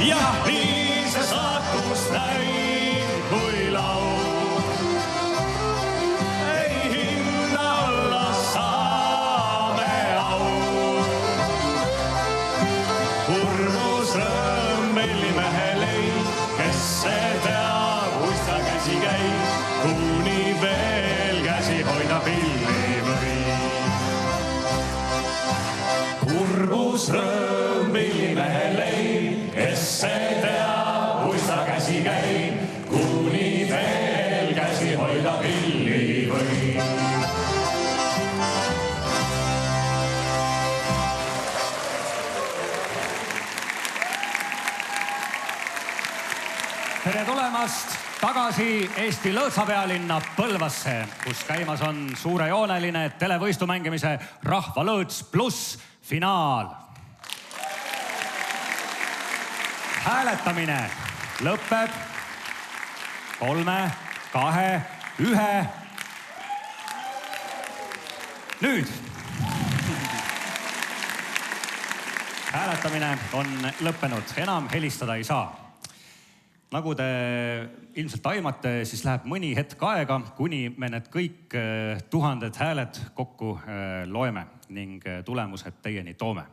jah, nii see saatus näib, kui laul ei hinda olla saame au. Kurbus rõõm Vellimehe leid, kes see teab, kus ta käsi käib, kuni veel käsi hoida pilli võib. Kurbus rõõm Vellimehe leid, kes see teab, kus ta käsi käib, kuni veel käsi hoida pilli võib. Tere tulemast tagasi Eesti lõõtsapealinna Põlvasse, kus käimas on suurejooneline televõistlu mängimise Rahvalõõts pluss finaal. Hääletamine lõpeb 3, 2, 1. Nüüd. Hääletamine on lõppenud, enam helistada ei saa. Nagu te ilmselt aimate, siis läheb mõni hetk aega, kuni me need kõik 1000 hääled kokku loeme ning tulemused teieni toome.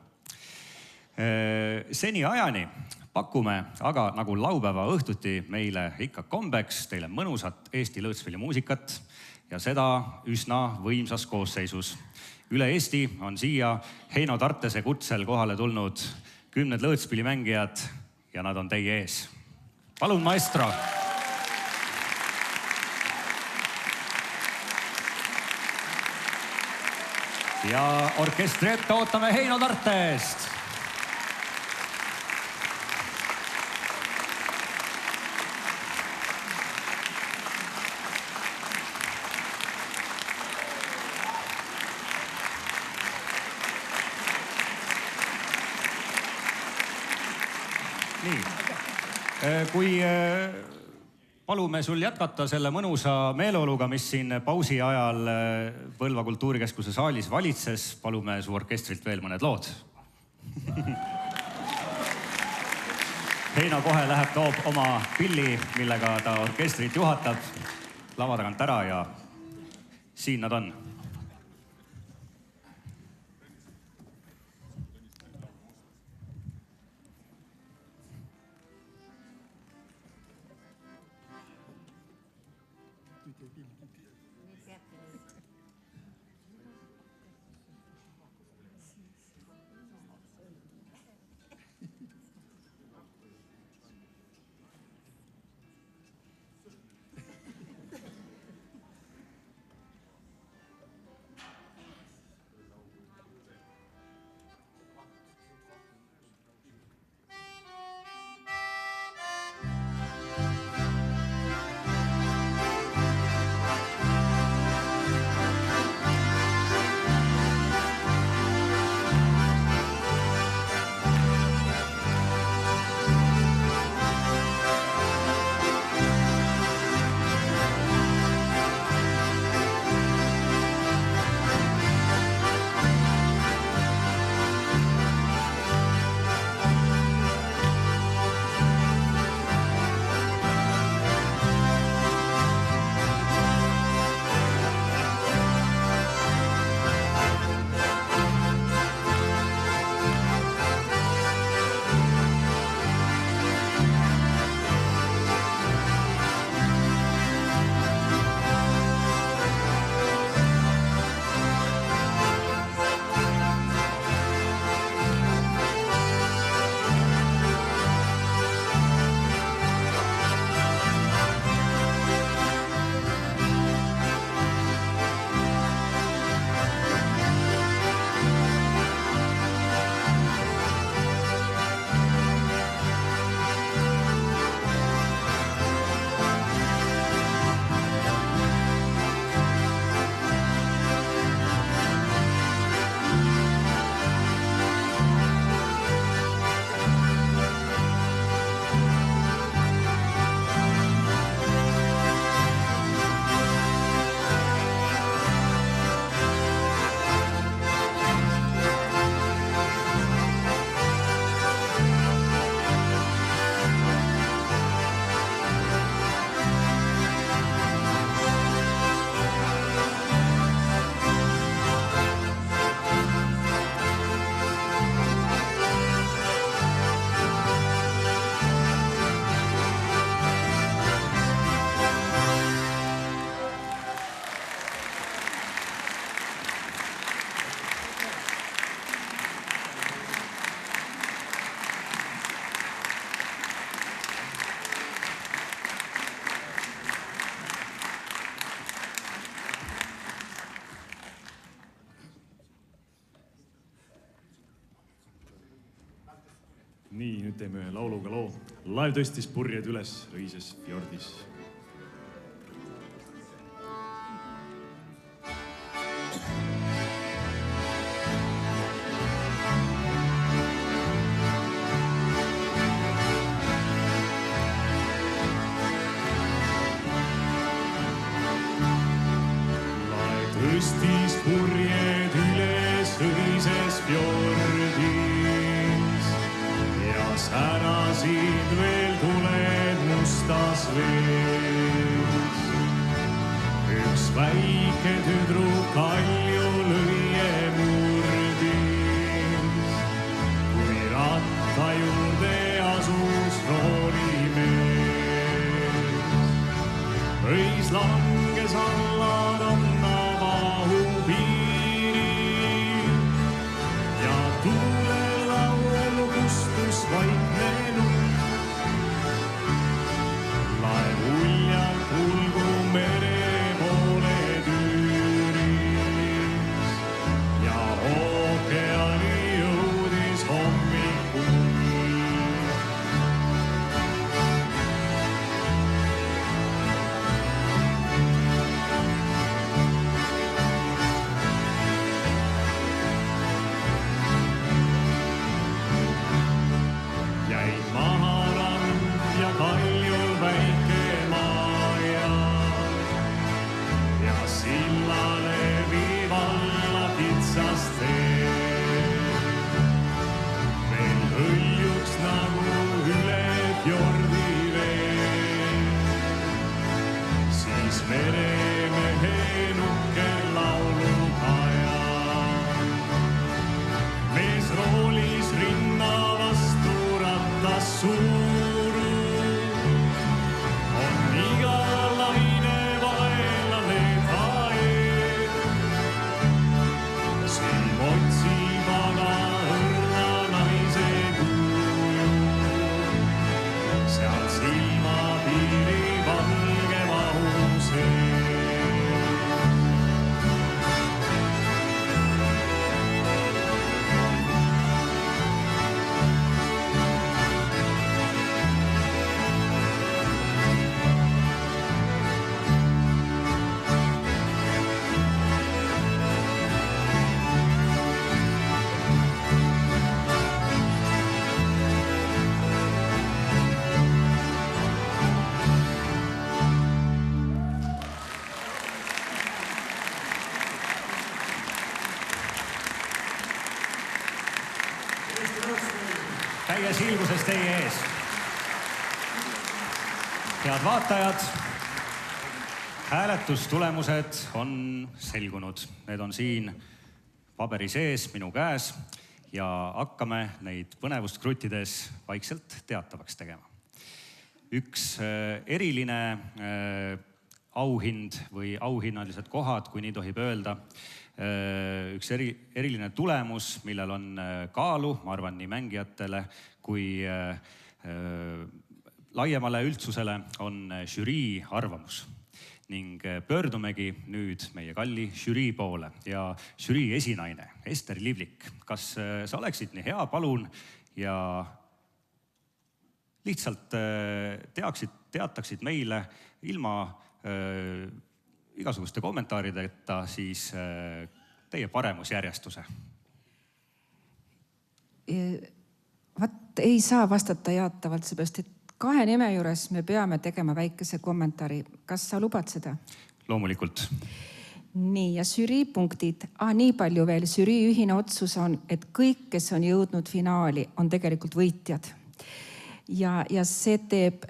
Seni ajani pakume aga nagu laupäeva õhtuti meile ikka kombeks teile mõnusat Eesti lõõtspilli muusikat ja seda üsna võimsas koosseisus. Üle Eesti on siia Heino Tartese kutsel kohale tulnud 10 lõõtspillimängijad ja nad on teie ees. Palun, maestro! Ja orkestri ette ootame Heino Tartest. Nii. Kui palume sul jätkata selle mõnusa meeleoluga, mis siin pausi ajal Põlva Kultuurikeskuse saalis valitses, palume su orkestrilt veel mõned lood. Heino kohe läheb, toob oma pilli, millega ta orkestrit juhatab, lava tagant ära ja siin nad on. nüüd teeme ühe lauluga loo. Laev tõstis purjed üles õises fjordis. Tõstis purjed üles õises fjordis ja särasid veel tuled mustas vees. Üks väike tüdruk kalju lõie murdis, kui ratta juurde asus roolimees. Õis langes alla ranna vaikne nukk. Laev uljalt kulgu mere poole tüüris ja ookeani jõudis hommikul. Täies ilguses teie ees. Head vaatajad, hääletustulemused on selgunud. Need on siin paberi sees minu käes ja hakkame neid põnevust kruttides vaikselt teatavaks tegema. Üks eriline auhind või auhinnalised kohad, kui nii tohib öelda, üks eriline tulemus, millel on kaalu, ma arvan, nii mängijatele kui laiemale üldsusele, on žürii arvamus. Ning pöördumegi nüüd meie kalli žürii poole ja žürii esinaine Ester Livlik, kas sa oleksid nii hea, palun, ja lihtsalt teataksid meile ilma igasuguste kommentaarideta siis teie paremusjärjestuse? Ei saa vastata jaatavalt, seepärast, et 2 nime juures me peame tegema väikese kommentaari. Kas sa lubad seda? Loomulikult. Nii, ja žürii punktid. Nii palju veel. Žürii ühine otsus on, et kõik, kes on jõudnud finaali, on tegelikult võitjad. Ja see teeb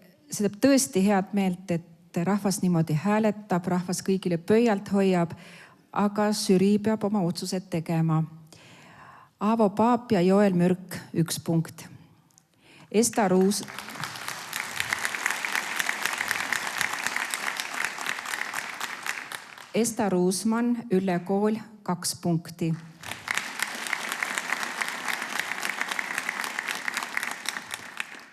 tõesti head meelt, et rahvas niimoodi hääletab, rahvas kõigile pöialt hoiab, aga žürii peab oma otsused tegema. Aavo Paap ja Joel Mürk 1 punkt. Esta Ruusmann, Ülle Kool 2 punkti.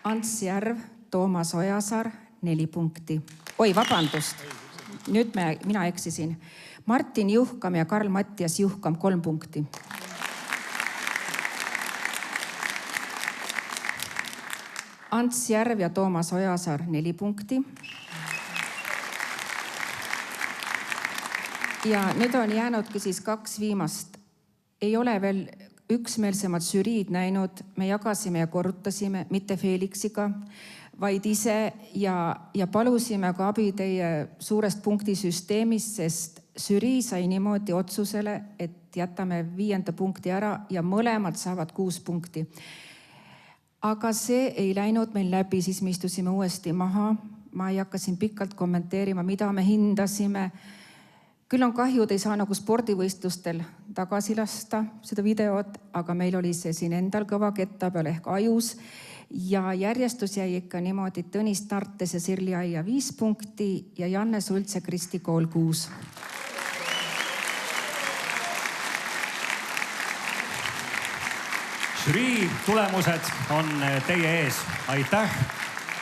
Ants Järv, Toomas Ojasaar 4 punkti. Oi, vabandust. Nüüd mina eksisin. Martin Juhkam ja Karl-Mattias Juhkam 3 punkti. Ants Järv ja Toomas Ojasaar 4 punkti. Ja nüüd on jäänudki siis 2 viimast. Ei ole veel üksmeelsemad žüriid näinud, me jagasime ja korrutasime, mitte Felixiga, vaid ise ja palusime ka abi teie suurest punktisüsteemist, sest žürii sai niimoodi otsusele, et jätame 5. punkti ära ja mõlemad saavad 6 punkti. Aga see ei läinud meil läbi, siis me istusime uuesti maha. Ma ei hakka siin pikalt kommenteerima, mida me hindasime. Küll on kahju, ei saa nagu spordivõistlustel tagasi lasta seda videot, aga meil oli see siin endal kõva ketta peal ehk ajus. Ja järjestus jäi ikka niimoodi Tõnis Tartes ja Sirli Aia 5 punkti ja Janne Sults ja Kristi Kool 6. Žürii tulemused on teie ees. Aitäh,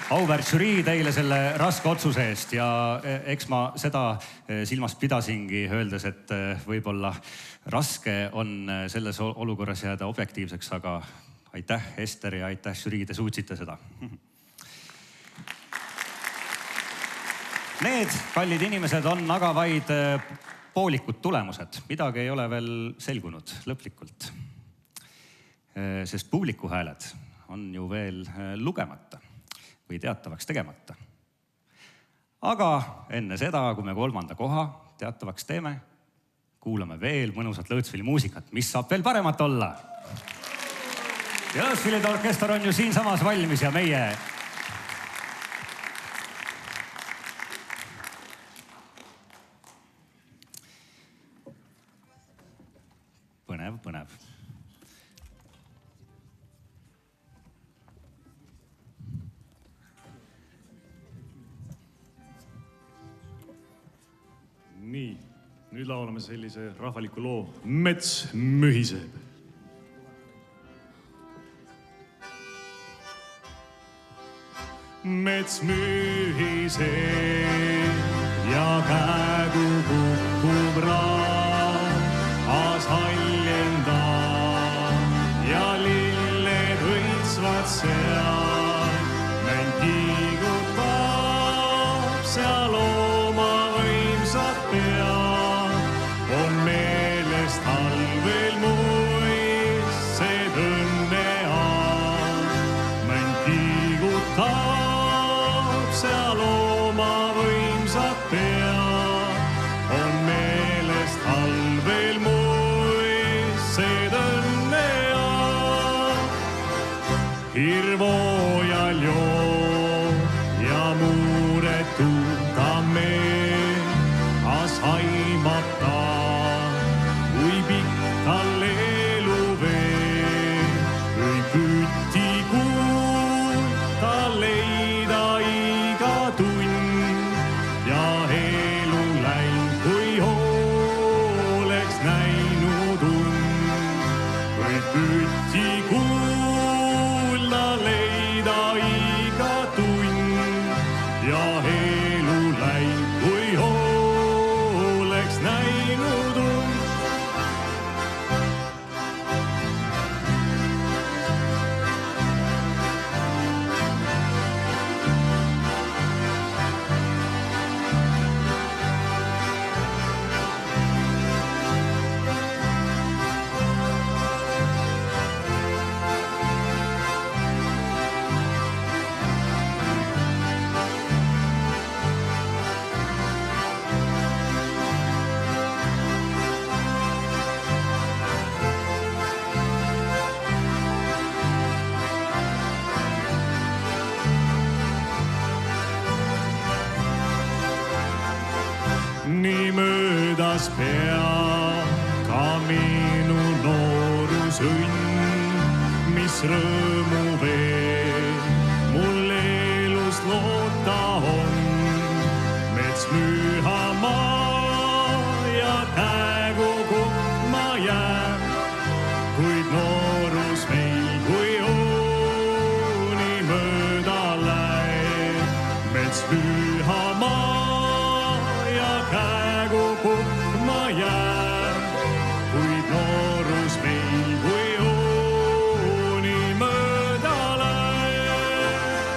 auväärt žürii, teile selle raske otsuse eest. Ja eks ma seda silmas pidasingi, öeldes, et võib-olla raske on selles olukorras jääda objektiivseks, aga aitäh, Ester, ja aitäh, žürii, te suutsite seda. Need, kallid inimesed, on aga vaid poolikud tulemused. Midagi ei ole veel selgunud lõplikult. Sest publiku hääled on ju veel lugemata või teatavaks tegemata. Aga enne seda, kui me 3. koha teatavaks teeme, kuulame veel mõnusat Lõõtsvili muusikat, mis saab veel paremat olla. Ja Lõõtsvilide orkester on ju siinsamas valmis ja meie põnev. Nii, nüüd laulame sellise rahvaliku loo Mets mühiseb. Mets mühiseb ja kägu kukub raas haljenda ja lilled õitsvad seal. Mänd kiigutab seal oma võimsat pead. On meelest halvel muistsed õnne aad. Mänd kiigutab seal oma võimsat pead. On meelest halvel muistsed õnne aad. Hirvoojal joo ja muuretud ta meil, as haimab ta, kui pikk tal elu veel. Või kütikuul ta leida iga tund ja elu läinud, kui hooleks näinud und. Või kütikuul ta leida iga tund ja elu läinud, kui hooleks näinud und. Nii möödas pea ka minu noorus õnn, mis rõõmu veel mul elus loota on. Mets mühamaa ja kägu kukma jääb, kuid noorus meil kui ooni mööda läheb. Mets mühamaa kägu kukma jääb, kuid noorus meil kui ooni mööda läheb.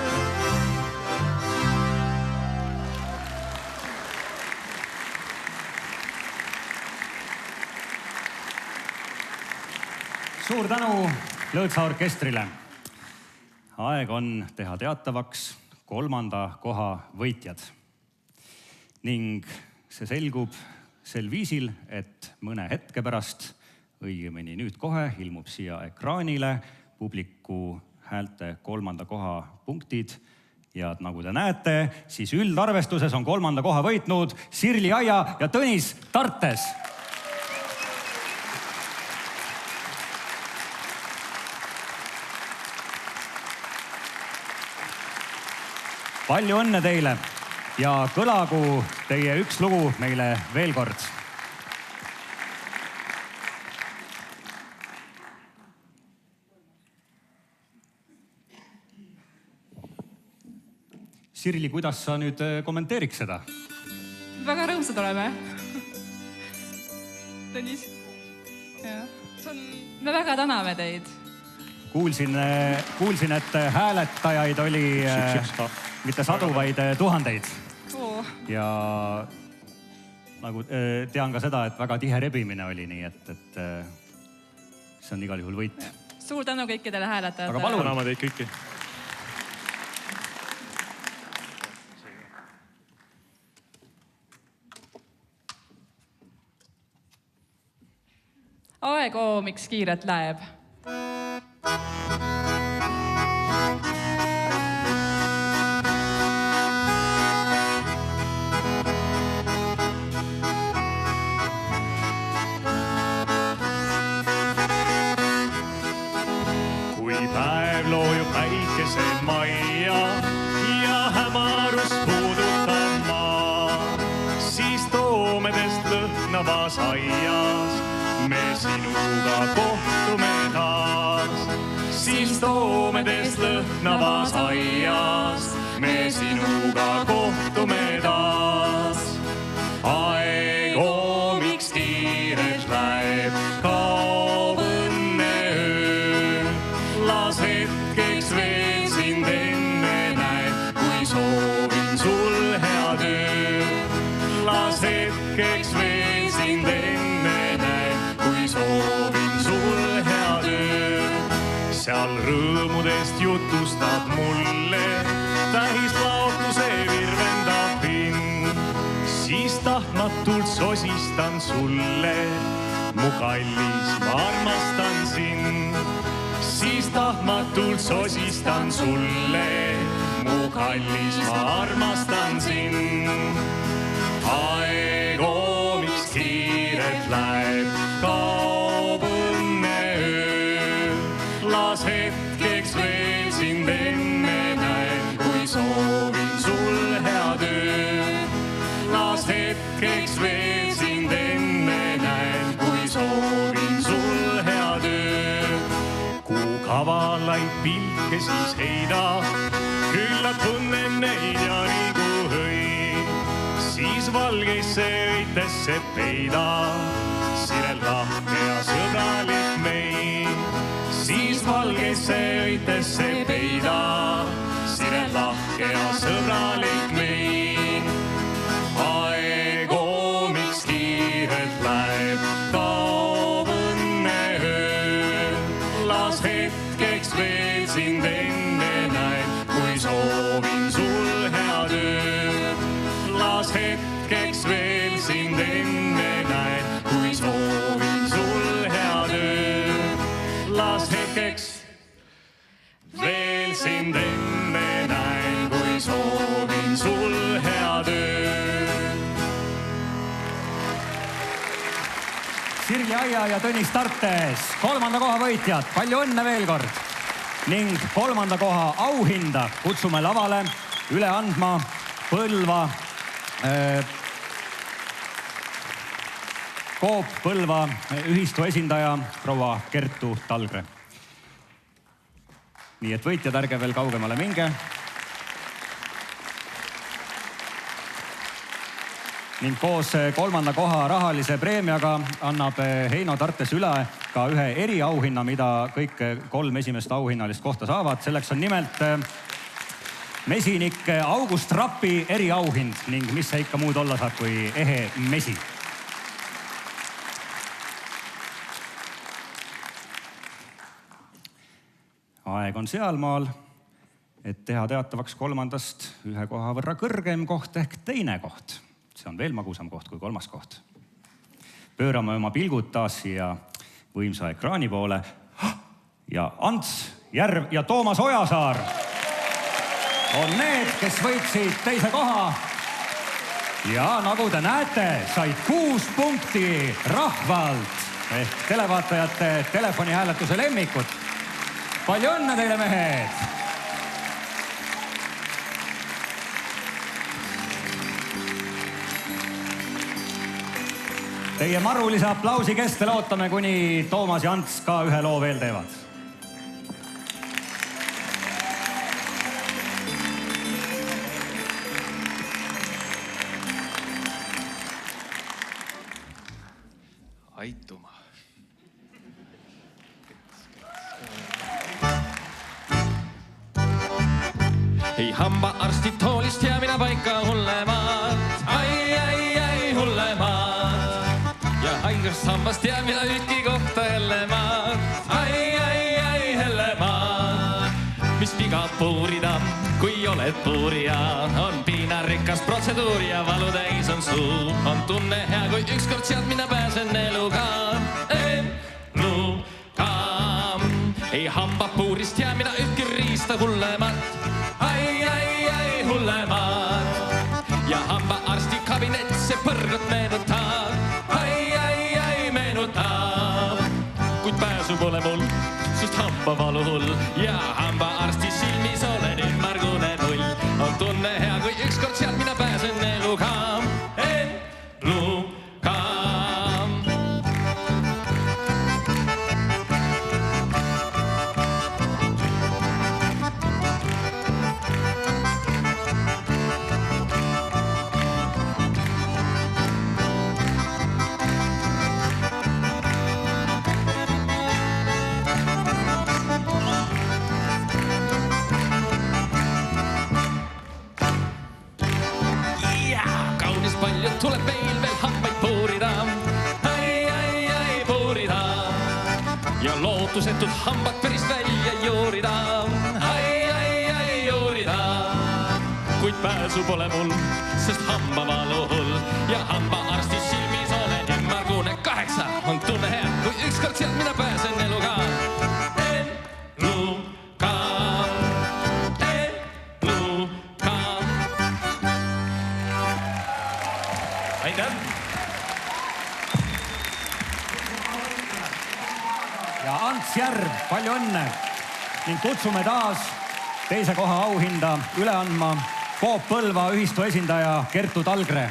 Suur tänu Lõõtsa orkestrile. Aeg on teha teatavaks 3. koha võitjad. Ning see selgub sel viisil, et mõne hetke pärast, õigemini nüüd kohe, ilmub siia ekraanile publiku häälte 3. koha punktid. Ja nagu te näete, siis üldarvestuses on 3. koha võitnud Sirli Aia ja Tõnis Tartes. Palju õnne teile ja kõlagu teie üks lugu meile veel kord. Sirli, kuidas sa nüüd kommenteeriks seda? Väga rõõmsad oleme. Tõnis. Me väga täname teid. Kuulsin, et hääletajaid oli mitte sadu, vaid tuhandeid. Ja nagu tean ka seda, et väga tihe rebimine oli, nii et see on igal juhul võit. Suur tänu kõikidele hääletajatele. Aga palun. Täname teid kõiki. Aeg miks kiiret läheb. Kui päev loojub päikese majja ja hämarus puudutab maa, siis toomedest lõhnavas aias me sinuga kohtume taas. Siis toomedest lõhnavas aias me sinuga kohtume taas. Aeg miks kiirelt läheb, kaob õnne öö. Las hetkeks veel sind enne näed, kui soovin sul head öö. Las hetkeks veel sind enne näed, kui soovin sul head öö. Seal rõõmudest jutustab mulle, tähis laotuse virvendab hind. Siis tahtmatult sosistan sulle, mu kallis, ma armastan sind. Siis tahtmatult sosistan sulle, mu kallis, ma armastan sind. Aeg miks kiiret läheb, kaob õnne öö. Las hetkeks veel sind enne näen, kui soovin sul head öö. Las hetkeks veel sind enne näen, kui soovin sul head öö. Kuu kavalaid pilke siis heidab, küllap tunnen neid ja liigu hõi. Siis valgeisse õitesse peidab, sirel lahke ja sõbralik meid. Siis valgeisse õitesse peidab, sirel lahke ja sõbralik meid. Aeg miks kiirelt läheb, kaob õnne öö. Las hetkeks veel sind enne näen, kui soovin sul head öö. Las hetkeks veel sind enne näen, kui soovin sul head öö. Las hetkeks veel sind enne näen, kui soovin sul head öö. Sirli Aia ja Tõnis Tartes, 3. koha võitjad, palju õnne veel kord. Ning 3. koha auhinda kutsume lavale üle andma Põlva Coop Põlva ühistu esindaja proua Kertu Talgre. Nii et võitjad, ärge veel kaugemale minge. Ning koos 3. koha rahalise preemiaga annab Heino Tartes üle ka ühe eriauhinna, mida kõik 3 esimest auhinnalist kohta saavad. Selleks on nimelt mesinik August Rappi eriauhind ning mis see ikka muud olla saab kui ehe mesi. aeg on sealmaal, et teha teatavaks kolmandast ühe koha võrra kõrgem koht ehk teine koht. See on veel magusam koht kui kolmas koht. Pöörame oma pilgud taas siia võimsa ekraani poole ja Ants Järv ja Toomas Ojasaar on need, kes võitsid teise koha. Ja nagu te näete, said 6 punkti rahvalt ehk televaatajate telefonihääletuse lemmikud. Palju õnne teile, mehed! Teie marulise aplausi kestel ootame, kuni Toomas ja Ants ka ühe loo veel teevad. Aituma. Ei hambaarstid toolist ja mina paika hullemaat. Ai, hullemaat. Ja haigast hambast ja mina ühtki kohta hellemaat. Ai, hellemaat. Mis viga puurida, kui oled puurija. On piinarikas protseduur ja valutäis on suu. On tunne hea, kui ükskord sealt mina pääsen eluga. Ei hambapuurist ja mina ühtki riista hullemaat. Ai, hullemaat. Ja hambaarsti kabinet see põrgut meenutab. Ai, meenutab. Kuid pääsu pole mul, sest hambavalu hull. Ja hambaarsti silmis olen ümmargune null. On tunne hea, kui ükskord sealt mina pääsen eluga. Tuleb meil veel hambaid puurida. Ai, puurida. Ja lootusetud hambad päris välja juurida. Ai, juurida. Kuid pääsu pole mul, sest hambavalu hull. Ja hambaarsti silmis olen ümmargune 8. On tunne hea, kui ükskord sealt mina pääsen eluga. Ja Ants Järv, palju õnne ning kutsume taas teise koha auhinda üle andma Coop Põlva ühistu esindaja Kertu Talgre.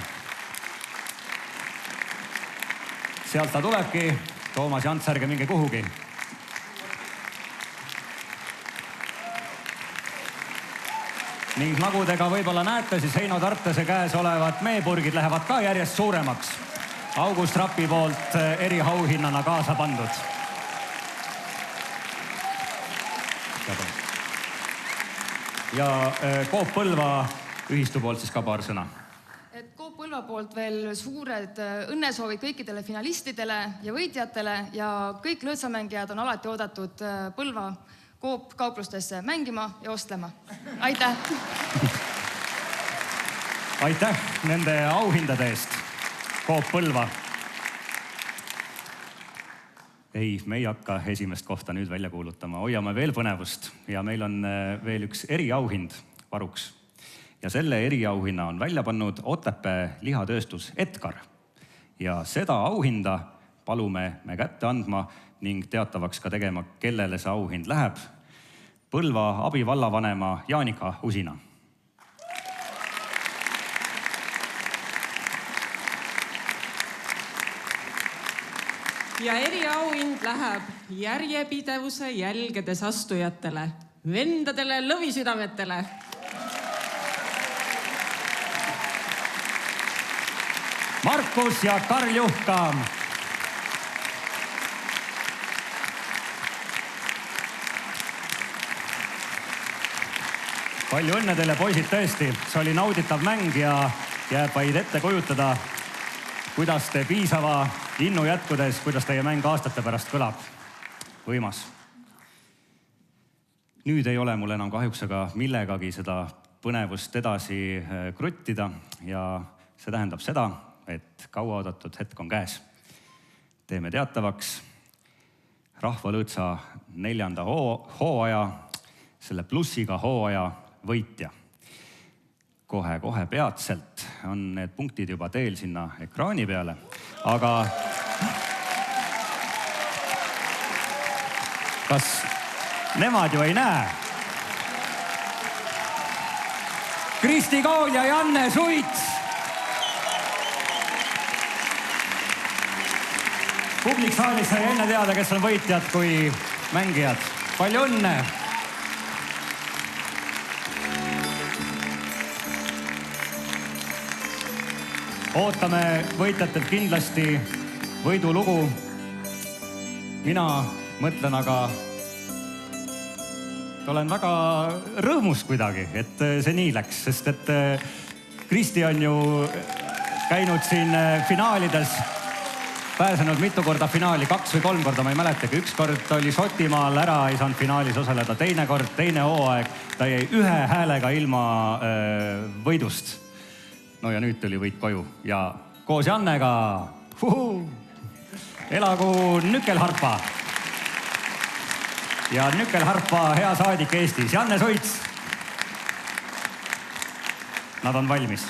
Sealt ta tulebki. Toomas ja Ants, ärge minge kuhugi. Ning nagu te ka võib-olla näete, siis Heino Tartese käes olevad meepurgid lähevad ka järjest suuremaks. August Rapi poolt eriauhinnana kaasa pandud. Ja Coop Põlva ühistu poolt siis ka paar sõna. Coop Põlva poolt veel suured õnnesoovid kõikidele finalistidele ja võitjatele ja kõik lõõtsamängijad on alati oodatud Põlva Coop kauplustesse mängima ja ostlema. Aitäh! Aitäh nende auhindade eest, Coop Põlva. Ei, me ei hakka esimest kohta nüüd välja kuulutama. Hoiame veel põnevust ja meil on veel üks eriauhind varuks. Ja selle eriauhinna on välja pannud Otepää lihatööstus Edgar. Ja seda auhinda palume me kätte andma ning teatavaks ka tegema, kellele see auhind läheb. Põlva abivallavanema Jaanika Usina. Ja eriauhind läheb järjepidevuse jälgedes astujatele, vendadele lõvisüdametele. Markus ja Karl Juhkam. Palju õnne teile, poisid, tõesti. See oli nauditav mäng ja jääb vaid ette kujutada, kuidas te piisava innu jätkudes, kuidas teie mäng aastate pärast kõlab. Võimas. Nüüd ei ole mul enam kahjuks aga millegagi seda põnevust edasi kruttida ja see tähendab seda, et kauaoodatud hetk on käes. Teeme teatavaks Rahvalõõtsa 4. hooaja, selle plussiga hooaja võitja. Kohe peatselt on need punktid juba teel sinna ekraani peale, aga kas nemad ju ei näe? Kristi Kool ja Janne Suits! Publik saalis sai enne teada, kes on võitjad kui mängijad. Palju õnne! Ootame võitjatelt kindlasti võidulugu. Mina mõtlen aga, et olen väga rõõmus kuidagi, et see nii läks, sest et Kristi on ju käinud siin finaalides, pääsenud mitu korda finaali, 2 või 3 korda, ma ei mäletagi. 1 kord oli Šotimaal ära, ei saanud finaalis osaleda, teine kord, teine hooaeg, ta jäi 1 häälega ilma võidust. No ja nüüd tuli võit koju ja koos Jannega elagu Nükelharpa. Ja Nükelharpa hea saadik Eestis, Janne Suits. Nad on valmis.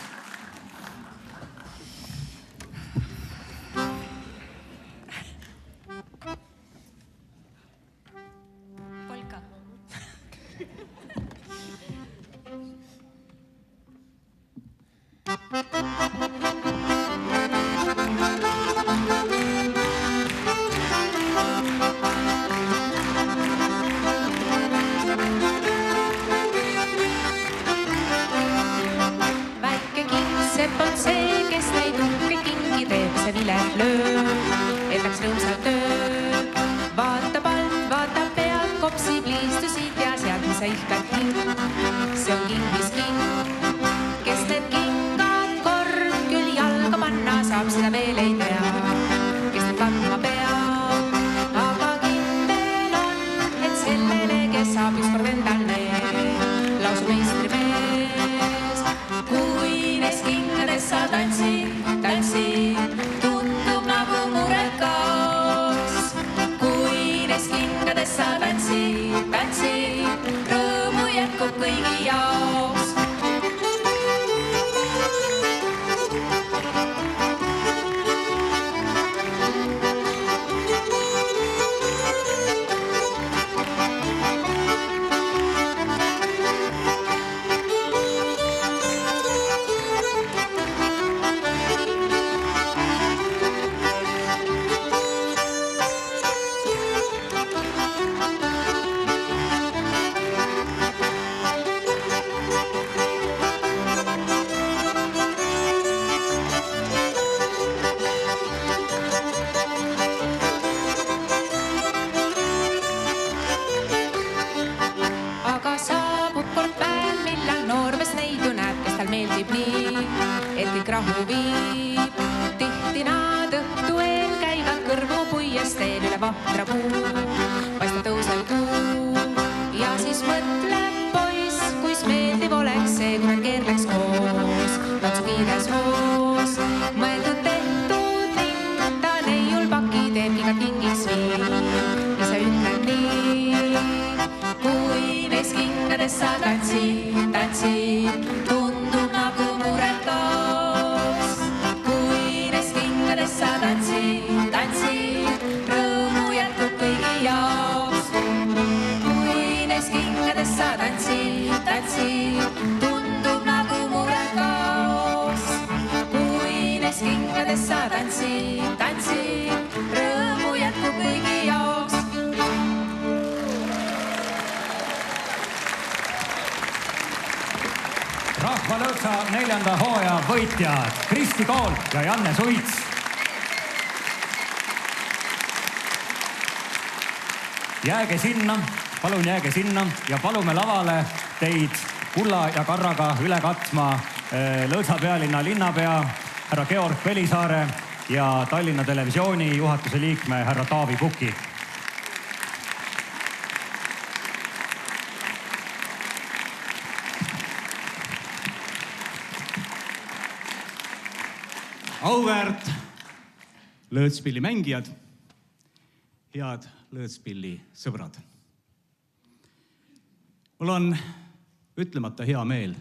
Rahvalõõtsa 4. hooaja võitjad Kristi Kool ja Janne Suits. Jääge sinna, palun jääge sinna ja palume lavale teid kulla ja karraga üle katma Lõõtsa pealinna linnapea härra Georg Pelisaare ja Tallinna Televisiooni juhatuse liikme härra Taavi Puki. Auväärt lõõtspilli mängijad, head lõõtspilli sõbrad. Mul on ütlemata hea meel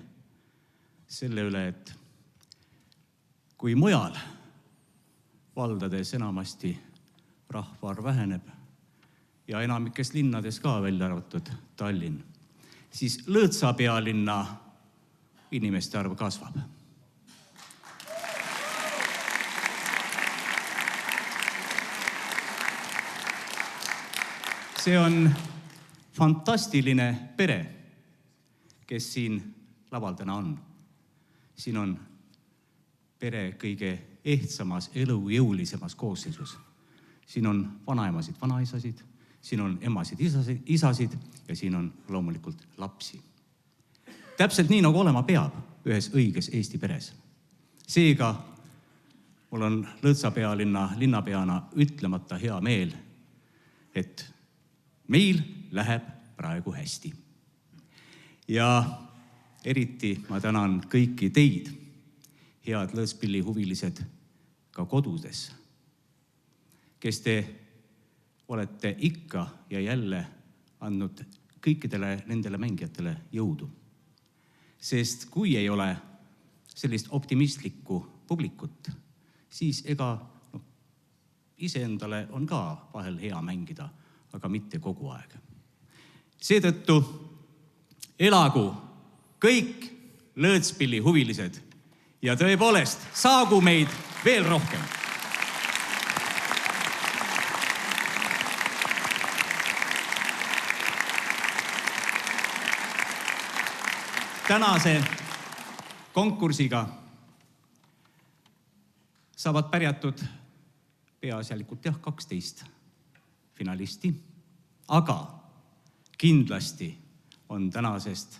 selle üle, et kui mujal valdades enamasti rahvaarv väheneb ja enamikes linnades ka välja arvatud Tallinn, siis Lõõtsa pealinna inimeste arv kasvab. See on fantastiline pere, kes siin laval täna on. Siin on pere kõige ehtsamas, elujõulisemas koosseisus. Siin on vanaemasid, vanaisasid, siin on emasid, isasid ja siin on loomulikult lapsi. Täpselt nii, nagu olema peab ühes õiges Eesti peres. Seega mul on Lõõtsa pealinna linnapeana ütlemata hea meel, et meil läheb praegu hästi. Ja eriti ma tänan kõiki teid, head lõõtspilli huvilised ka kodudes, kes te olete ikka ja jälle andnud kõikidele nendele mängijatele jõudu. Sest kui ei ole sellist optimistlikku publikut, siis ega iseendale on ka vahel hea mängida, aga mitte kogu aeg. Seetõttu elagu kõik lõõtspilli huvilised ja tõepoolest saagu meid veel rohkem. Tänase konkursiga saavad pärjatud peaasjalikult 12 finalisti, aga kindlasti on tänasest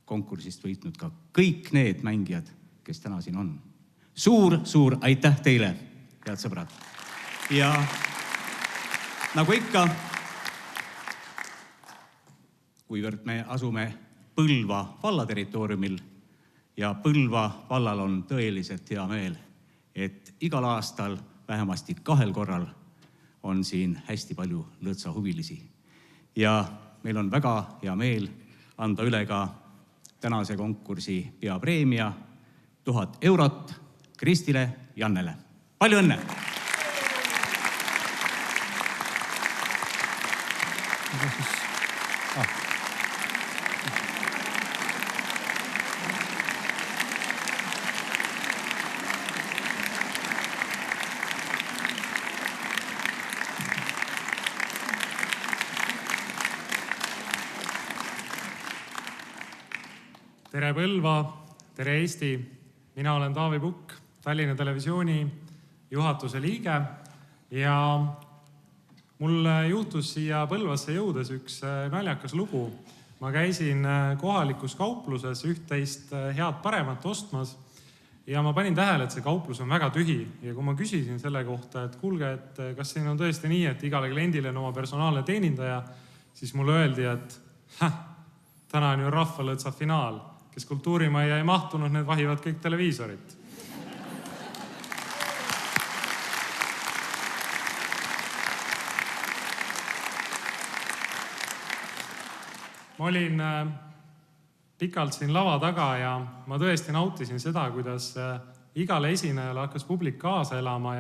konkursist võitnud ka kõik need mängijad, kes täna siin on. Suur aitäh teile, head sõbrad. Ja nagu ikka, kuivõrd me asume Põlva valla territooriumil ja Põlva vallal on tõeliselt hea meel, et igal aastal vähemasti 2 korral on siin hästi palju Lõõtsa huvilisi. Ja meil on väga hea meel anda üle ka tänase konkursi peapreemia 1000 eurot Kristile Jannele. Palju õnne! Tere Põlva, tere Eesti! Mina olen Taavi Pukk, Tallinna Televisiooni juhatuse liige ja mul juhtus siia Põlvasse jõudes üks naljakas lugu. Ma käisin kohalikus kaupluses üht-teist head paremat ostmas ja ma panin tähele, et see kauplus on väga tühi. Ja kui ma küsisin selle kohta, et kuulge, et kas siin on tõesti nii, et igale kliendile on oma personaalne teenindaja, siis mulle öeldi, et täna on ju Rahvalõõtsa finaal. Kes kultuurimajja ei mahtunud, need vahivad kõik televiisorit. Ma olin pikalt siin lava taga ja ma tõesti nautisin seda, kuidas igale esinejale hakkas publik kaasa elama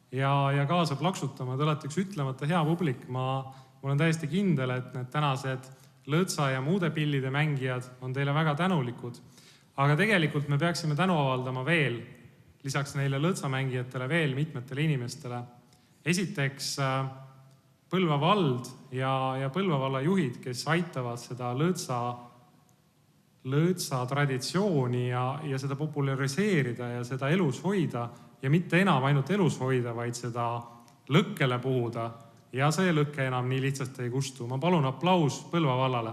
ja kaasa plaksutama. Te olete üks ütlemata hea publik. Ma olen täiesti kindel, et need tänased Lõõtsa ja muude pillide mängijad on teile väga tänulikud. Aga tegelikult me peaksime tänu avaldama veel, lisaks neile Lõõtsa mängijatele veel mitmetele inimestele. Esiteks Põlva vald ja Põlva valla juhid, kes aitavad seda Lõõtsa traditsiooni ja seda populariseerida ja seda elus hoida ja mitte enam ainult elus hoida, vaid seda lõkkele puhuda. Ja see lõkke enam nii lihtsalt ei kustu. Ma palun aplaus Põlva vallale.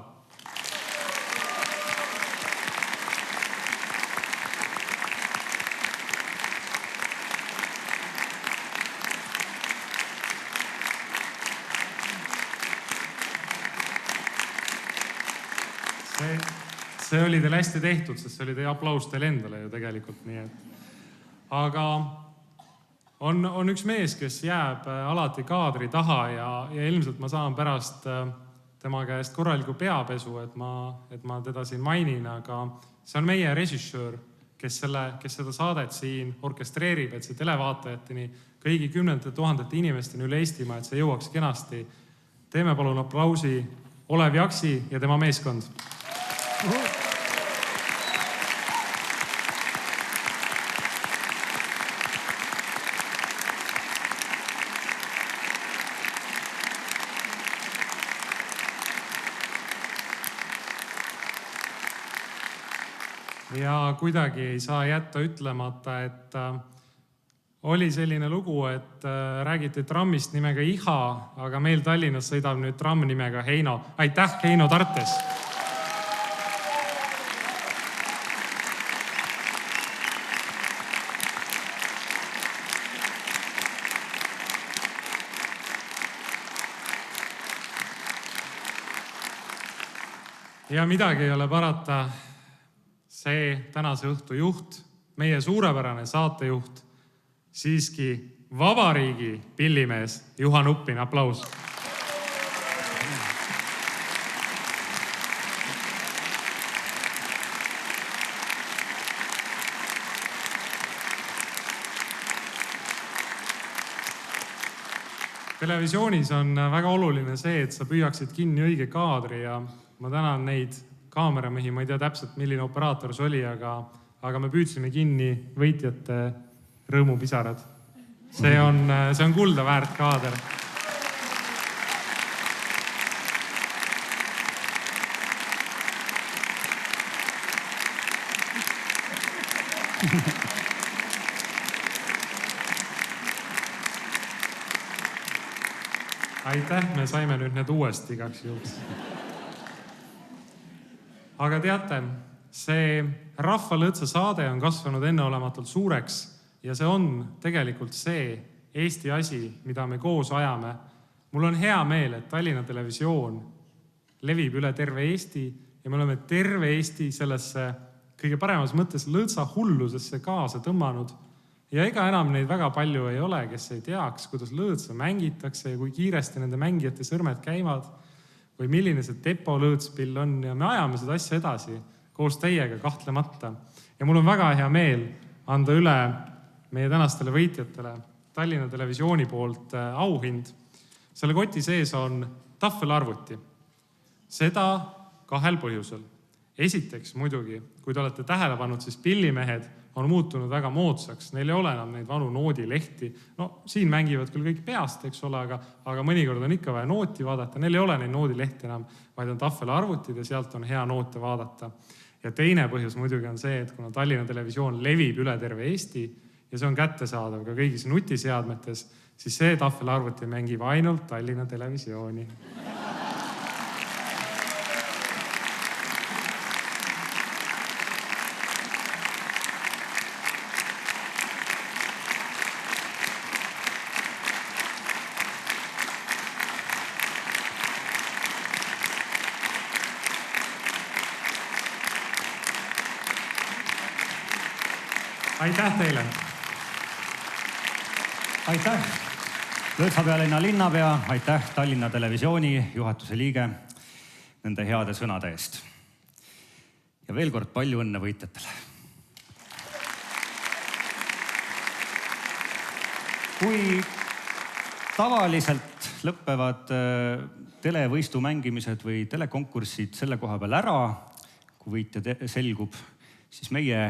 See oli teil hästi tehtud, sest see oli teie aplaus teil endale ju tegelikult nii. Aga on üks mees, kes jääb alati kaadri taha ja ilmselt ma saan pärast tema käest korraliku peapesu, et ma teda siin mainin, aga see on meie režissöör, kes seda saadet siin orkestreerib, et see televaatajateni, kõigi 10 000 inimesteni üle Eestimaa, et see jõuaks kenasti. Teeme palun aplausi Olev Jaksi ja tema meeskond. Ja kuidagi ei saa jätta ütlemata, et oli selline lugu, et räägiti trammist nimega Iha, aga meil Tallinnas sõidab nüüd tramm nimega Heino. Aitäh, Heino Tartes! Ja midagi ei ole parata. See tänase õhtu juht, meie suurepärane saatejuht, siiski vabariigi pillimees Juhan Uppin. Aplaus! Televisioonis on väga oluline see, et sa püüaksid kinni õige kaadri ja ma tänan neid kaameramehi, ma ei tea täpselt, milline operaator see oli, aga me püüdsime kinni võitjate rõõmupisarad. See on kulda väärt kaader. Aitäh, me saime nüüd need uuesti igaks juhuks. Aga teate, see Rahvalõõtsa saade on kasvanud enneolematult suureks ja see on tegelikult see Eesti asi, mida me koos ajame. Mul on hea meel, et Tallinna Televisioon levib üle terve Eesti ja me oleme terve Eesti sellesse kõige paremas mõttes lõõtsa hullusesse kaasa tõmmanud. Ja ega enam neid väga palju ei ole, kes ei teaks, kuidas lõõtsa mängitakse ja kui kiiresti nende mängijate sõrmed käivad või milline see Tepo lõõtspill on ja me ajame seda asja edasi koos teiega kahtlemata. Ja mul on väga hea meel anda üle meie tänastele võitjatele Tallinna Televisiooni poolt auhind. Selle koti sees on tahvelarvuti. Seda 2 põhjusel. Esiteks muidugi, kui te olete tähele pannud, siis pillimehed on muutunud väga moodsaks. Neil ei ole enam neid vanu noodilehti. No, siin mängivad küll kõik peast, eks ole, aga mõnikord on ikka vaja nooti vaadata. Neil ei ole neid noodilehti enam, vaid on tahvelarvutid ja sealt on hea noote vaadata. Ja teine põhjus muidugi on see, et kuna Tallinna Televisioon levib üle terve Eesti ja see on kättesaadav ka kõigis nutiseadmetes, siis see tahvelarvuti mängib ainult Tallinna Televisiooni. Aitäh teile! Aitäh, Lõõtsa pealinna linnapea, aitäh Tallinna Televisiooni juhatuse liige nende heade sõnade eest. Ja veel kord palju õnne võitjatele. Kui tavaliselt lõppevad televõistu mängimised või telekonkursid selle koha peal ära, kui võitja selgub, siis meie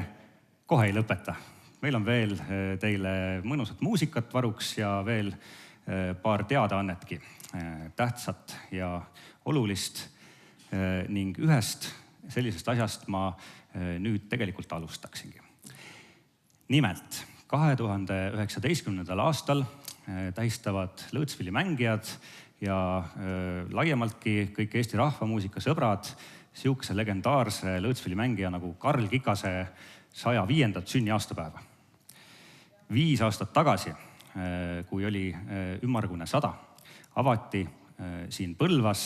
kohe ei lõpeta. Meil on veel teile mõnusat muusikat varuks ja veel paar teadaannetki tähtsat ja olulist ning ühest sellisest asjast ma nüüd tegelikult alustaksingi. Nimelt, 2019. aastal tähistavad lõõtspilli mängijad ja laiemaltki kõik Eesti rahvamuusika sõbrad siukse legendaarse lõõtspilli mängija nagu Karl Kikase 105. sünniaastapäeva. 5 aastat tagasi, kui oli ümmargune 100, avati siin Põlvas,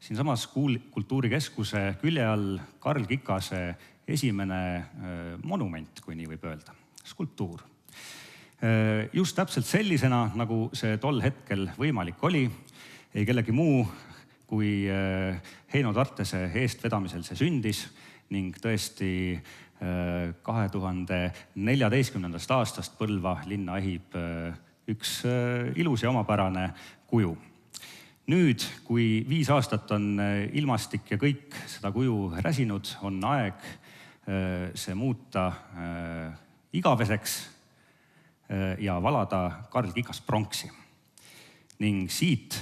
siinsamas Kultuurikeskuse külje all Karl Kikase esimene monument, kui nii võib öelda, skulptuur. Just täpselt sellisena, nagu see tol hetkel võimalik oli, ei kellegi muu kui Heino Tartese eestvedamisel see sündis ning tõesti 2014. aastast Põlva linna ehib üks ilus ja omapärane kuju. Nüüd, kui 5 aastat on ilmastik ja kõik seda kuju räsinud, on aeg see muuta igaveseks ja valada Karl Kikas pronksi. Ning siit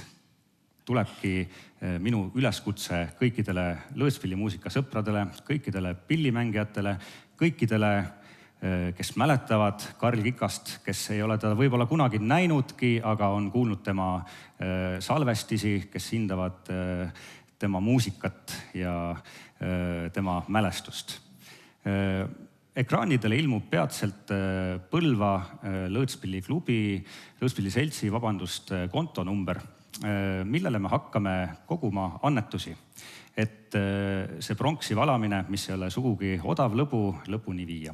tulebki minu üleskutse kõikidele lõõtspillimuusika sõpradele, kõikidele pillimängijatele, kõikidele, kes mäletavad Karl Kikast, kes ei ole teda võib-olla kunagi näinudki, aga on kuulnud tema salvestisi, kes hindavad tema muusikat ja tema mälestust. Ekraanidele ilmub peatselt Põlva lõõtspilliseltsi kontonumber, millele me hakkame koguma annetusi, et see pronksi valamine, mis ei ole sugugi odav lõbu, lõpuni viia.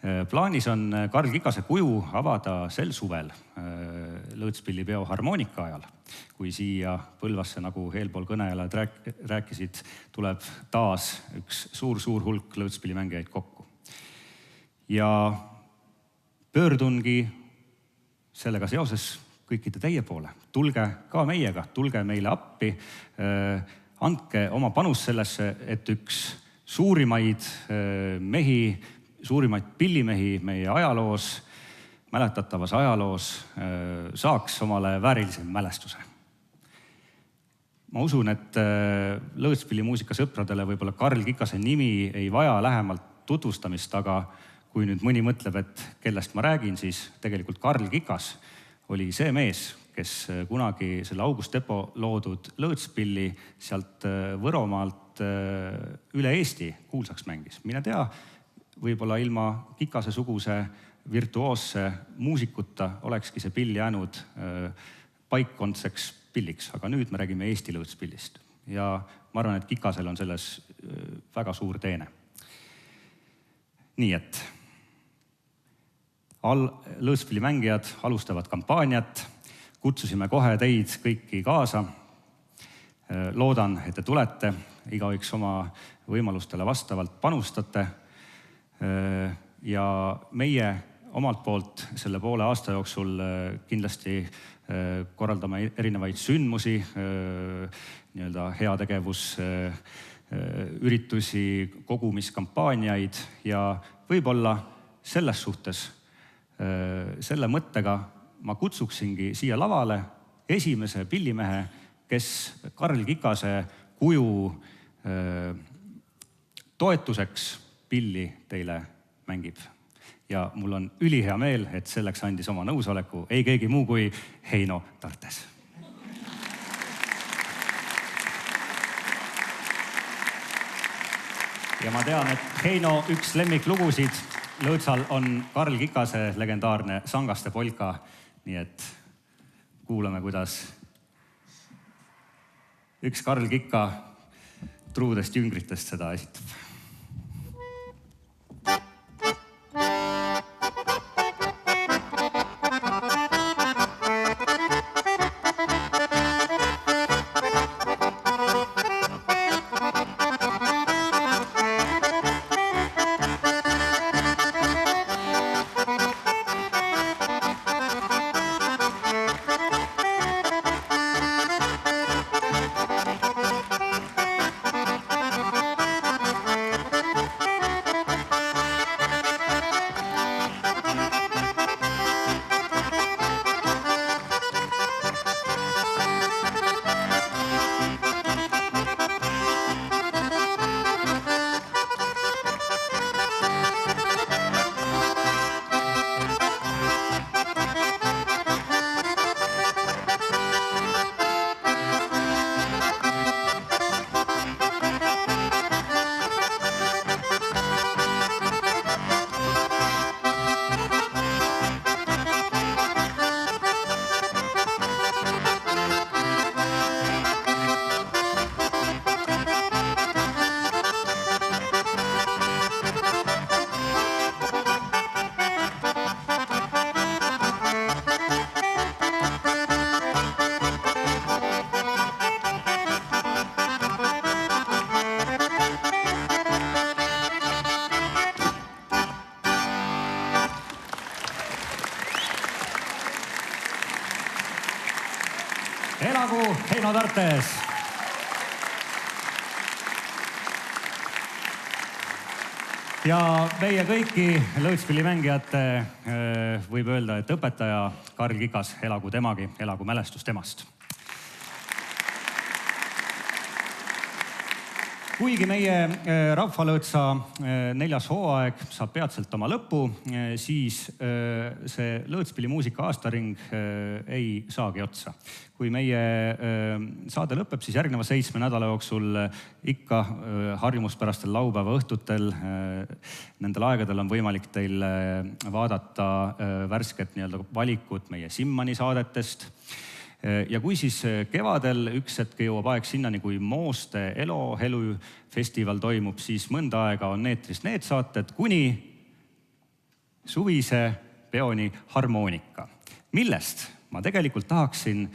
Plaanis on Karl Kikase kuju avada sel suvel lõõtspillipeo harmoonika ajal, kui siia Põlvasse, nagu eelpool kõnelejad rääkisid, tuleb taas üks suur hulk lõõtspillimängijaid kokku. Ja pöördungi sellega seoses kõikide teie poole. Tulge ka meiega, tulge meile appi, andke oma panus sellesse, et üks suurimaid mehi, suurimaid pillimehi meie ajaloos, mäletatavas ajaloos, saaks omale väärilise mälestuse. Ma usun, et lõõtspillimuusika sõpradele võib-olla Karl Kikase nimi ei vaja lähemalt tutvustamist, aga kui nüüd mõni mõtleb, et kellest ma räägin, siis tegelikult Karl Kikas oli see mees, kes kunagi selle August Depo loodud lõõtspilli sealt Võromaalt üle Eesti kuulsaks mängis. Mine tea, võib-olla ilma Kikase suguse virtuoosse muusikuta olekski see pill jäänud paikkondseks pilliks, aga nüüd me räägime Eesti lõõtspillist. Ja ma arvan, et Kikasel on selles väga suur teene. Nii et lõõtspillimängijad alustavad kampaaniat, kutsusime kohe teid kõiki kaasa. Loodan, et te tulete, igaüks oma võimalustele vastavalt panustate. Ja meie omalt poolt selle poole aasta jooksul kindlasti korraldame erinevaid sündmusi, heategevusüritusi, kogumiskampaaniaid ja võib-olla selles suhtes selle mõttega ma kutsuksingi siia lavale esimese pillimehe, kes Karl Kikase kuju toetuseks pilli teile mängib. Ja mul on ülihea meel, et selleks andis oma nõusoleku ei keegi muu kui Heino Tartes. Ja ma tean, et Heino üks lemmiklugusid Lõõtsal on Karl Kikase legendaarne Sangaste polka, nii et kuulame, kuidas üks Karl Kika truudest jüngritest seda esitab. elagu Heino Tartes! Ja meie kõiki lõõtspillimängijate võib öelda, et õpetaja Karl Kikas, elagu temagi, elagu mälestus temast. Kuigi meie Rahvalõõtsa 4. hooaeg saab peatselt oma lõppu, siis see lõõtspillimuusika aastaring ei saagi otsa. Kui meie saade lõpeb, siis järgneva 7 nädala jooksul ikka harjumuspärastel laupäeva õhtutel nendel aegadel on võimalik teil vaadata värsket valikut meie Simmani saadetest. Ja kui siis kevadel üks hetk jõuab aeg sinnani, kui Mooste Elo helufestival toimub, siis mõnda aega on eetris need saated kuni suvise peoni harmoonika, millest ma tegelikult tahaksin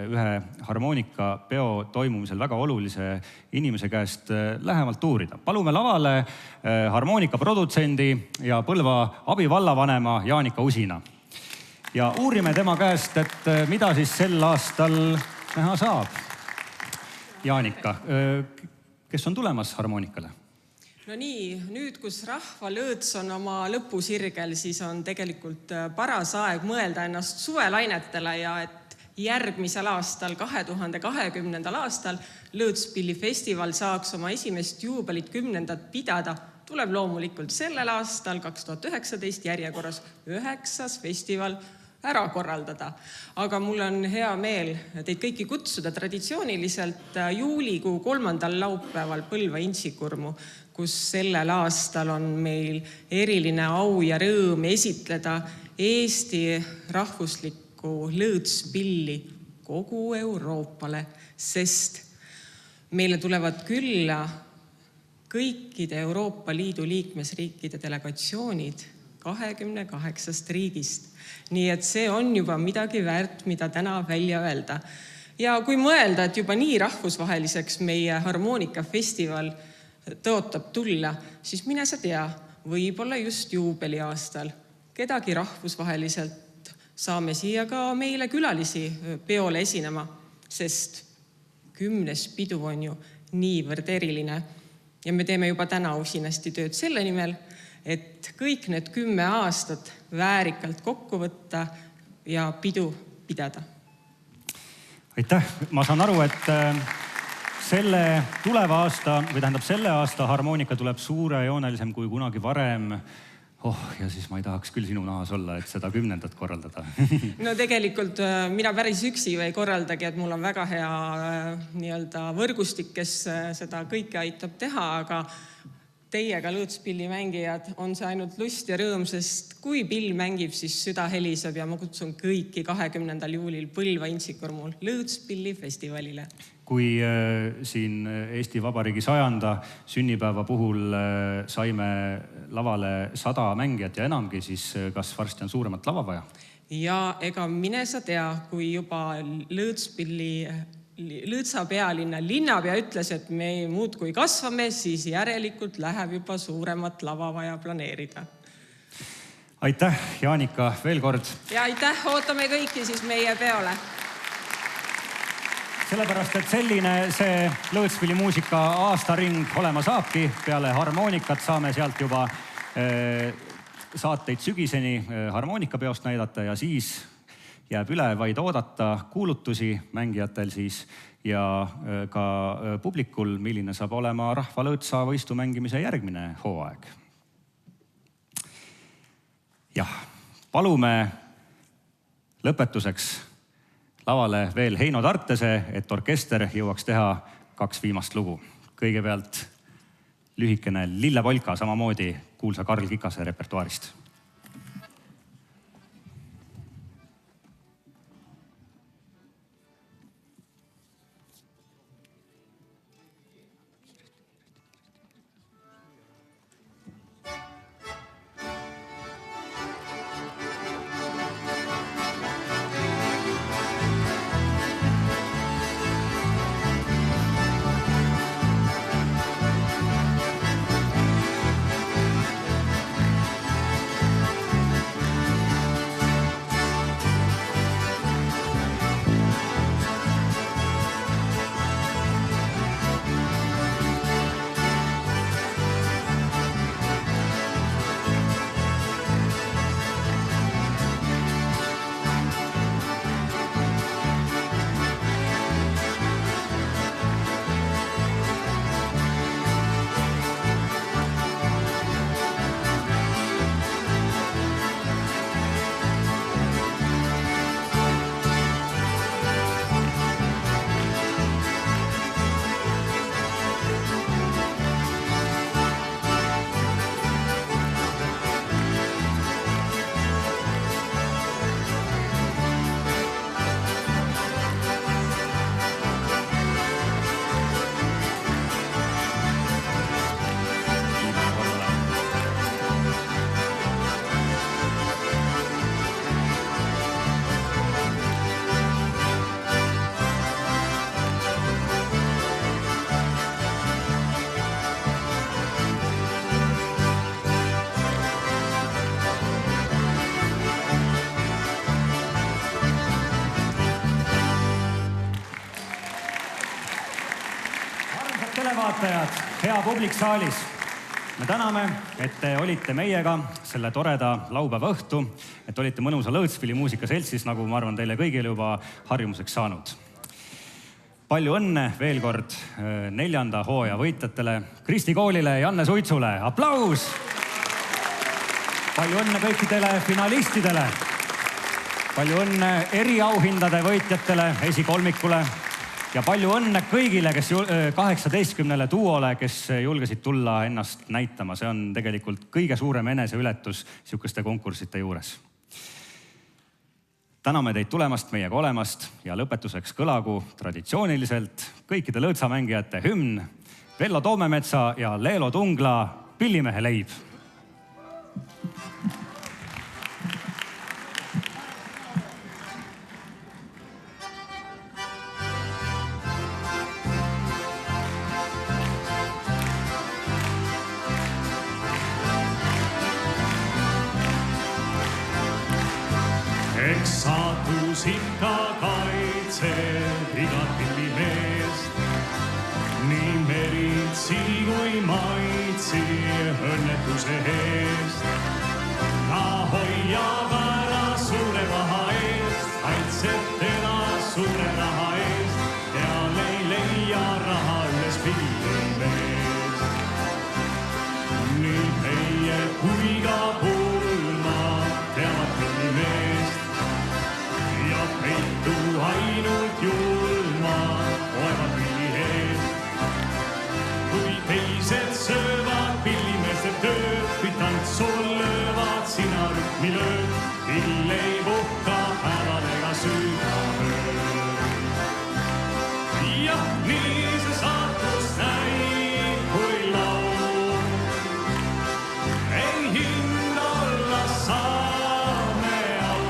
ühe harmoonikapeo toimumisel väga olulise inimese käest lähemalt uurida. Palume lavale harmoonikaprodutsendi ja Põlva abivallavanema Jaanika Usina. Ja uurime tema käest, et mida siis sel aastal näha saab. Jaanika, kes on tulemas harmoonikale? No nii, nüüd kus Rahvalõõts on oma lõpusirgel, siis on tegelikult paras aeg mõelda ennast suvelainetele ja et järgmisel aastal, 2020. aastal Lõõtspillifestival saaks oma esimest juubelit 10. pidada, tuleb loomulikult sellel aastal 2019 järjekorras 9. festival ära korraldada. Aga mul on hea meel teid kõiki kutsuda traditsiooniliselt juulikuu 3. laupäeval Põlva Intsikurmu, kus sellel aastal on meil eriline au ja rõõm esitleda Eesti rahvuslikku lõõtspilli kogu Euroopale, sest meile tulevad külla kõikide Euroopa Liidu liikmesriikide delegatsioonid 28 riigist. Nii et see on juba midagi väärt, mida täna välja öelda. Ja kui mõelda, et juba nii rahvusvaheliseks meie harmoonikafestival tõotab tulla, siis mine sa tea, võib-olla just juubeliaastal kedagi rahvusvaheliselt saame siia ka meile külalisi peole esinema, sest 10. pidu on ju niivõrd eriline. Ja me teeme juba täna usinasti tööd selle nimel, et kõik need 10 aastat väärikalt kokku võtta ja pidu pidada. Aitäh! Ma saan aru, et selle tuleva aasta, või tähendab selle aasta harmoonika tuleb suurejoonelisem kui kunagi varem. Ja siis ma ei tahaks küll sinu nahas olla, et seda 10. korraldada. No tegelikult mina päris üksi ei korraldagi, et mul on väga hea võrgustik, kes seda kõike aitab teha, aga teiega lõõtspillimängijad on see ainult lust ja rõõm, sest kui pill mängib, siis süda heliseb ja ma kutsun kõiki 20. juulil Põlva Intsikurmul lõõtspillifestivalile. Kui siin Eesti Vabariigi 100. sünnipäeva puhul saime lavale 100 mängijat ja enamgi, siis kas varsti on suuremat lava vaja? Ja ega mine sa tea, kui juba Lõõtsa pealinna linnapea ütles, et me muudkui kasvame, siis järelikult läheb juba suuremat lava vaja planeerida. Aitäh, Jaanika, veel kord. Ja aitäh, ootame kõiki siis meie peole. Sellepärast, et selline see lõõtspillimuusika aastaring olema saabki. Peale harmoonikat saame sealt juba saateid sügiseni harmoonikapeost näidata ja siis jääb üle vaid oodata kuulutusi mängijatel siis ja ka publikul, milline saab olema Rahvalõõtsa võistu mängimise järgmine hooaeg. Jah, palume lõpetuseks lavale veel Heino Tartese, et orkester jõuaks teha 2 viimast lugu. Kõigepealt lühikene Lillepolka, samamoodi kuulsa Karl Kikase repertuaarist. hea publik saalis. Me täname, et te olite meiega selle toreda laupäeva õhtu, et olite mõnusa Lõõtspili muusikaseltsis, nagu ma arvan teile kõigile juba harjumuseks saanud. Palju õnne veel kord 4. hooaja võitjatele, Kristi Koolile ja Janne Suitsule. Aplaus! Palju õnne kõikidele finalistidele. Palju õnne eriauhindade võitjatele, esikolmikule. Ja palju õnne kõigile, kes 18 duole, kes julgesid tulla ennast näitama. See on tegelikult kõige suurem eneseületus sihukeste konkurssite juures. Täname teid tulemast, meiega olemast ja lõpetuseks kõlagu traditsiooniliselt kõikide lõõtsamängijate hümn Vello Toomemetsa ja Leelo Tungla Pillimehe leib. Eks saatus ikka kaitseb igat pillimeest. Nii meritsi kui maitsi õnnetuse eest. Ta hoiab ära suure raha eest, kaitseb teda suure raha eest. Teal ei leia raha üles pillimeest. Nii meie kui ka pulma teavad pillimeest. Ja peitu ainult julma oevad pilli eest. Kui teised söövad pillimeeste tööd, kui tantsul löövad, sina rütmi lööd. Pill ei puhka päevadega südamööd. Jah, nii see saatus näib, kui laul. Ei hind olla saame au.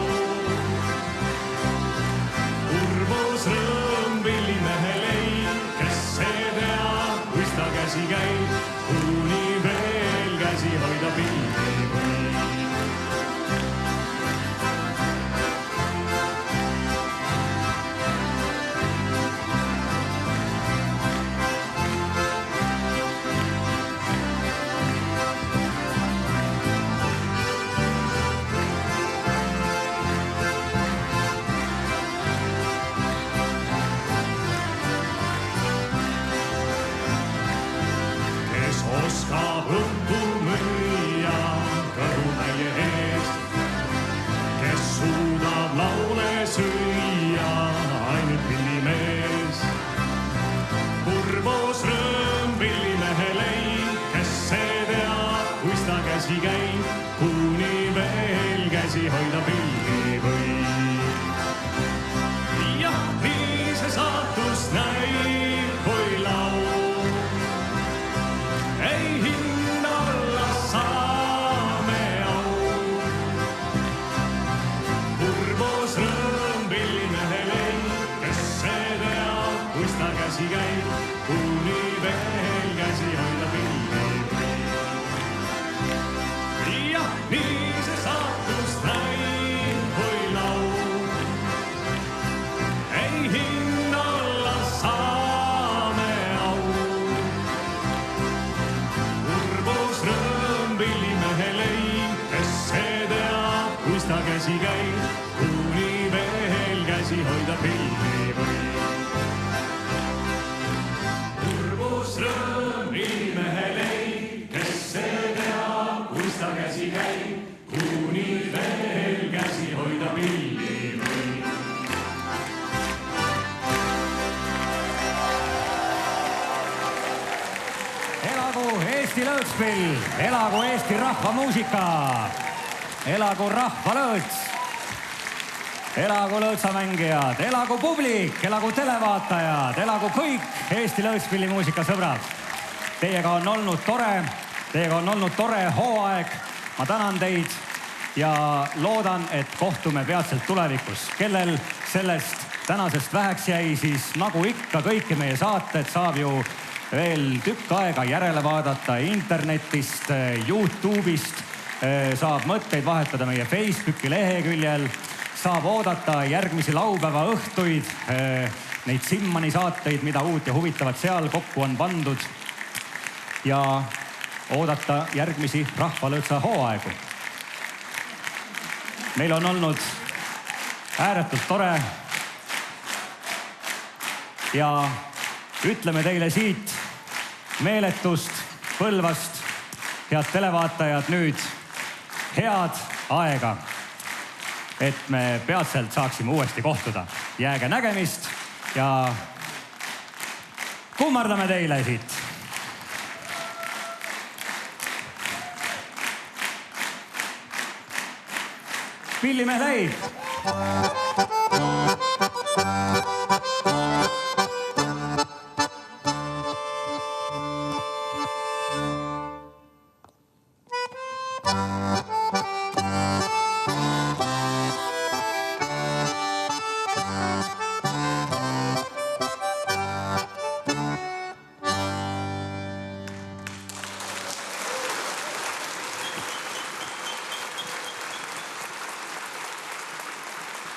Urvus rõõm pillimehe leib, kes see teab, kuis ta käsi käib, kuni veel käsi hoida pilli võib. Kes oskab õhtu müüa kõrutäie eest, kes suudab laule süüa ainult pillimees. Urvus rõõm pillimehe leib, kes see teab, kuis ta käsi käib, kuni veel käsi hoida pilli võib. Jah, nii see saatus näib, kui laul. Ei hind olla saame au. Urvus rõõm pillimehe leib, kes see teab, kuis ta käsi käib, kuni veel käsi hoida pilli võib. Jah, nii see saatus näib, kui laul. Ei hind olla saame au. Urvus rõõm pillimehe leib, kes see teab, kuis ta käsi käib, kuni veel käsi hoida pilli võib. Urvus rõõm pillimehe leib, kes see teab, kuis ta käsi käib, kuni veel käsi hoida pilli võib. Elagu Eesti Lõõtspill, elagu Eesti rahvamuusika, elagu rahvalõõts, elagu lõõtsamängijad, elagu publik, elagu televaatajad, elagu kõik Eesti Lõõtspilli muusikasõbrad. Teiega on olnud tore hooaeg. Ma tänan teid ja loodan, et kohtume peatselt tulevikus. Kellel sellest tänasest väheks jäi, siis nagu ikka kõiki meie saated saab ju veel tükk aega järele vaadata internetist, YouTube'ist, saab mõtteid vahetada meie Facebooki leheküljel, saab oodata järgmisi laupäeva õhtuid, neid Simmani saateid, mida uut ja huvitavat seal kokku on pandud. ja oodata järgmisi Rahvalõõtsa hooaegu. Meil on olnud ääretult tore ja ütleme teile siit meeletust Põlvast, head televaatajad, nüüd head aega, et me peatselt saaksime uuesti kohtuda. Jääge nägemist ja kummardame teile siit. Pillimees Leib!